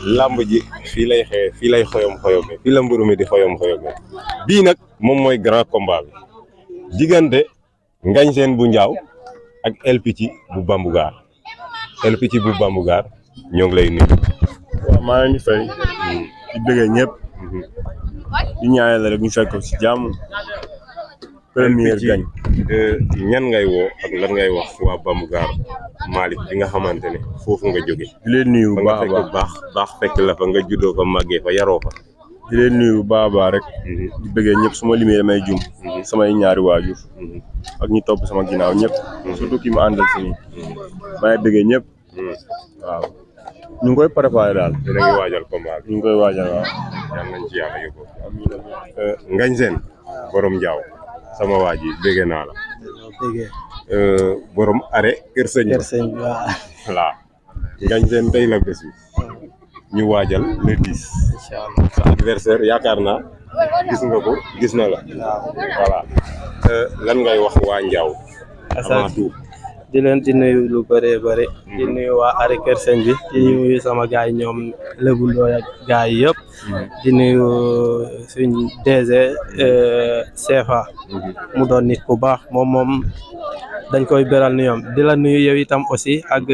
làmb ji fii lay xewe fii lay xoyom xoyome fii la mburu mi di xoyom xoyome bii nag moom mooy grand combat bi diggante Ngagne Sène bu Njaaw ak El Pichi bu Bambougar El Pichi bu Bambougar ñoo ngi lay nuyu. waaw maa ngi fay di bëggee ñëpp di ñaanal rek ñu fekk ko ci jàmm première gagne ñan ngay woo ak lan ngay wax waa Bambougar Malick bi nga xamante ne foofu nga jóge di leen nuyu bu baax a baax fekk la fa nga juddoo fa màggee fa yaroo fa di leen nuyu bu baax a baax rek di bëggee ñëpp su ma limee damay jum samay ñaari waajur ak ñi topp sama ginnaaw ñëpp surtout ki ma àndal si nii maa ngi bëggee ñëpp waaw ñu ngi koy préparé daal dina ngi waajal combat bi ñu ngi koy waajal waaw yal nañ ci yàlla yóbbu Ngagne Sène borom Njaaw sama waa ji bëggee naa la borom are Kër Sëñ waaw voilà Ngagne Sène tey la bés bi ñu waajal le 10 inshallah sa adversaire yaakaar naa gis nga ko gis na la voilà lan ngay wax waa Njaaw avant tout di leen di nuyu lu bëree bëri di nuyu waa are Kër Sëñ bi di nuyu sama gaay yi ñoom Lébu Ndooy ak gaay yi yëpp di nuyu suñ DG CFA mu doon nit ku baax moom dañ koy beral nuyam di la nuyu yow itam aussi ak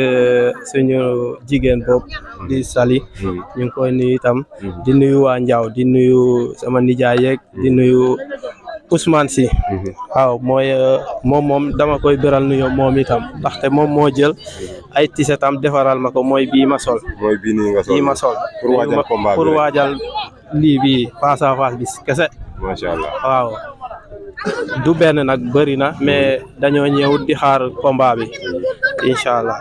suñu jigéen boobu di Sali ñu ngi koy nuyu itam di nuyu waa Njaaw di nuyu sama nijaay yeeg di nuyu Ousmane Sy waaw mooy moom dama koy beral nuyoo moom itam ndaxte moom moo jël ay tisetam defaral ma ko mooy bii ma sol mooy bii nii nga sol bii ma sol pour waajal combat bi pour waajal lii bii face à face bi kese macha allah waaw du benn nag bëri na mais dañoo ñëw di xaar combat bi incha allah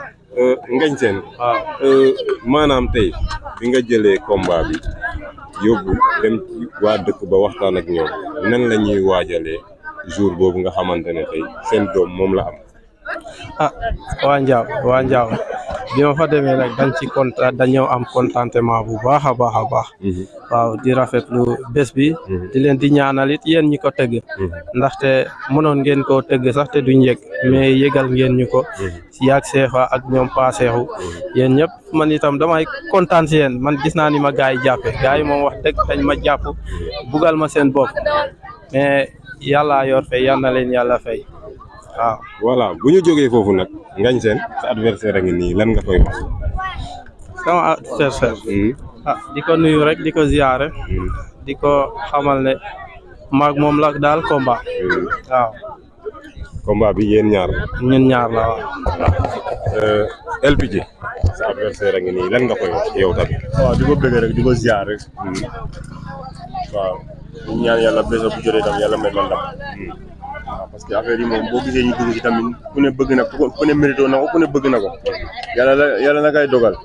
Ngagne Sène waaw maanaam tey bi nga jëlee combat bi yóbbu dem waa dëkk ba waxtaan ak ñoom nan la ñuy waajalee jour boobu nga xamante ne tey seen doom moom la am. waa Njaaw bi ma fa demee nag dañ ci kontaan dañoo am contentement bu baax a baax a baax. waaw di rafetlu bés bi. di leen di ñaanal it yéen ñi ko tëgg. ndaxte mënoon ngeen koo tëgg sax te duñ yëg mais yëgal ngeen ñu ko. si yaag Seefa ak ñoom Paaseexu yéen ñëpp man itam damay kontaan si yéen man gis naa ni ma gars yi jàppe gars yi moom wax dëgg dañ ma jàpp bugal ma seen bopp mais yàlla yor fay yal na leen yàlla fay waaw. voilà bu ñu jógee foofu nag Ngagne Sène sa adversaire a ngi nii lan nga koy wax. sama adversaire di ko nuyu rek di ko ziyaare di ko xamal ne maag moom la daal combat waaw. combat bi yéen ñaar ñun ñaar la waaw. El Pichi sa adversaire a ngi nii lan nga koy wax yow tamit. waaw di ko bëgg rek di ko ziar rek waaw ñu ñaan yàlla bés bu jotee tam yàlla may man ndam waaw parce que affaire yi moom boo gisee ñu dugg ci tamit ku ne bëgg na ku ne mérito na ko ku ne bëgg na ko yàlla na koy dogal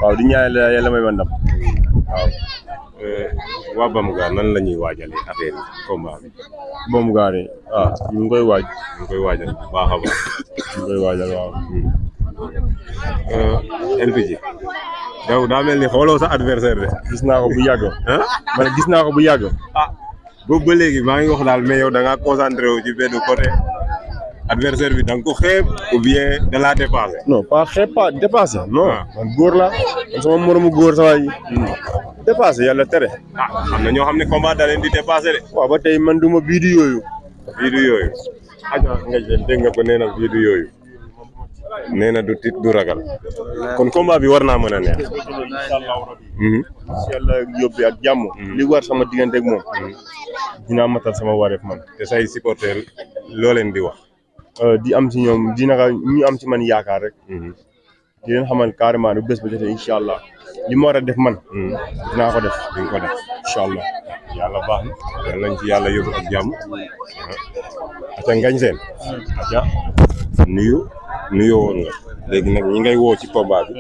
waaw di ñaan yàlla may man ndam waaw. waa Bambougar nan la ñuy waajalee affaire yi combat bi. Bambougar yi ñu ngi koy waaj. ñu ngi koy waajal bu baax a baax. ñu ngi koy waajal waaw. El Pichi yow daa mel ni xooloo sa adversaire de. gis naa ko bu yàgg. man gis naa ko bu yàgg. boobu ba léegi maa ngi wax daal mais yow da ngaa concentré wu ci benn côté adversaire bi da nga ko xeeb ou bien da laa dépassé. non pas xeeb pas dépassé. non man góor la man sama moromu góor sa waay dépassé yàlla tere. am na ñoo xam ne combat da leen di dépassé de. waaw ba tey man duma bii di yooyu. bii du yooyu. aja nga jël dégg nga ko nee na bii du yooyu. nee na du tit du ragal. kon combat bi war naa mën a neex. incha allah yóbbi ak jàmm. li war sama diggante ak moom. dinaa matal sama wareef man. te say supporter loo leen di wax. di am ci ñoom ñu am ci man yaakaar rek. di leen xamal carrément ne bés ba jotee incha allah li ma war a def man. dinaa ko def di nga ko def incha allah. yàlla baax na yal nañ ci yàlla yóbbu ak jàmm. aca Ngagne Sène. aca nuyoo woon nga léegi nag ñi ngay woo ci combat bi.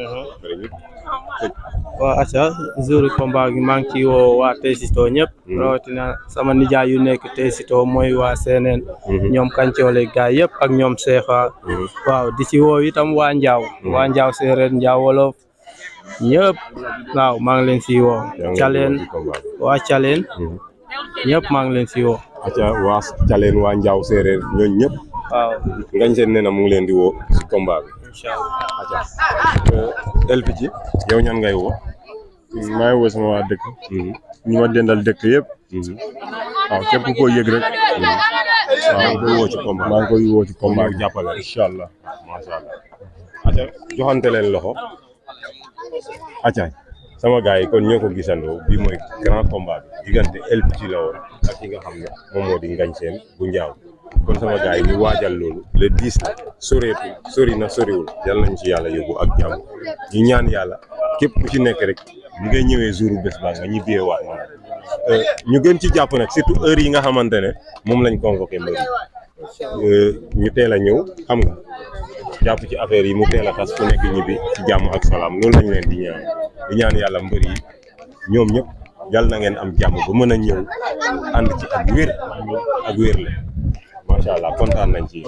waaw acca jour combat gi maa ngi ciy woo waa Téesito ñëpp. rawatina sama nijaay yu nekk Téesito mooy waa Seeneen. ñoom Kancoole gaay yëpp ak ñoom Seefa. waaw di ci woo itam waa Njaaw. waa Njaaw séeréer Njaaw wolof ñëpp waaw maa ngi leen siy woo. Caleen waa Caleen. ñëpp maa ngi leen siy woo. acca waa Caleen waa Njaaw séeréer ñooñu ñëpp. waaw Ngagne Sène nee na mu ngi leen di woo ci combat bi. incha allah. acca El Pichi yow ñan ngay woo. maa ngi woo sama waa dëkk. ñi ma dendal dëkk yëpp. waaw képp ku ko yëg rek. maa ngi koy woo ci combat maa ngi koy woo ci combat ñëw jàppale incha allah. macha allah. acca joxante leen loxo. acca sama gars yi kon ñoo ko gisandoo bi mooy grand combat bi diggante El Pichi la woon ak ki nga xam ne moom moo di Ngagne Sène bu Njaaw kon sama gars yi ñu waajal loolu le 10 la soreetul sori na soriwul yàlla nañ ci yàlla yóbbu ak jàmm ñu ñaan yàlla képp ku ci nekk rek li ngay ñëwee jouru bés ba nga ñibbee waat moom ñu gën ci jàpp nag surtout heure yi nga xamante ne moom lañ convoqué mbir ñu teel a ñëw xam nga jàpp ci affaire yi mu teel a tas ku nekk ñibbi ci jàmm ak salaam loolu lañ leen di ñaan yàlla mbër yi ñoom ñëpp yàlla na ngeen am jàmm ba mën a ñëw ànd ci ak wér la macha allah kontaan nañ ci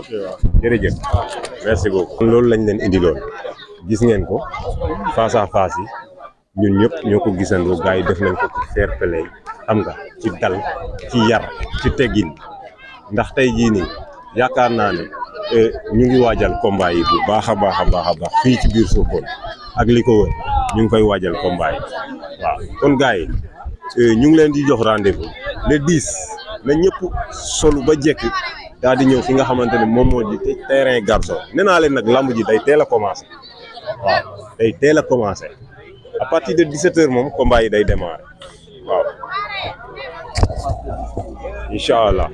jërëjëf merci beaucoup. loolu lañ leen indiloon gis ngeen ko face à face yi ñun ñëpp ñoo ko gisandoo gars yi def nañ ko ci fair play xam nga ci dal ci yar ci teggin ndax tey jii nii yaakaar naa ne ñu ngi waajal combat yi bu baax a baax fii ci biir Sokone ak li ko wër ñu ngi koy waajal combat yi waaw kon gars yi ñu ngi leen di jox rendez-vous le 10 na ñëpp solu ba jekk daal di ñëw fi nga xamante ne moom moo di terrain Garso nee naa leen nag lamb ji day teel a commencé waaw day teel a commencé à partir de 17h moom combat yi day démarrer waaw incha allah.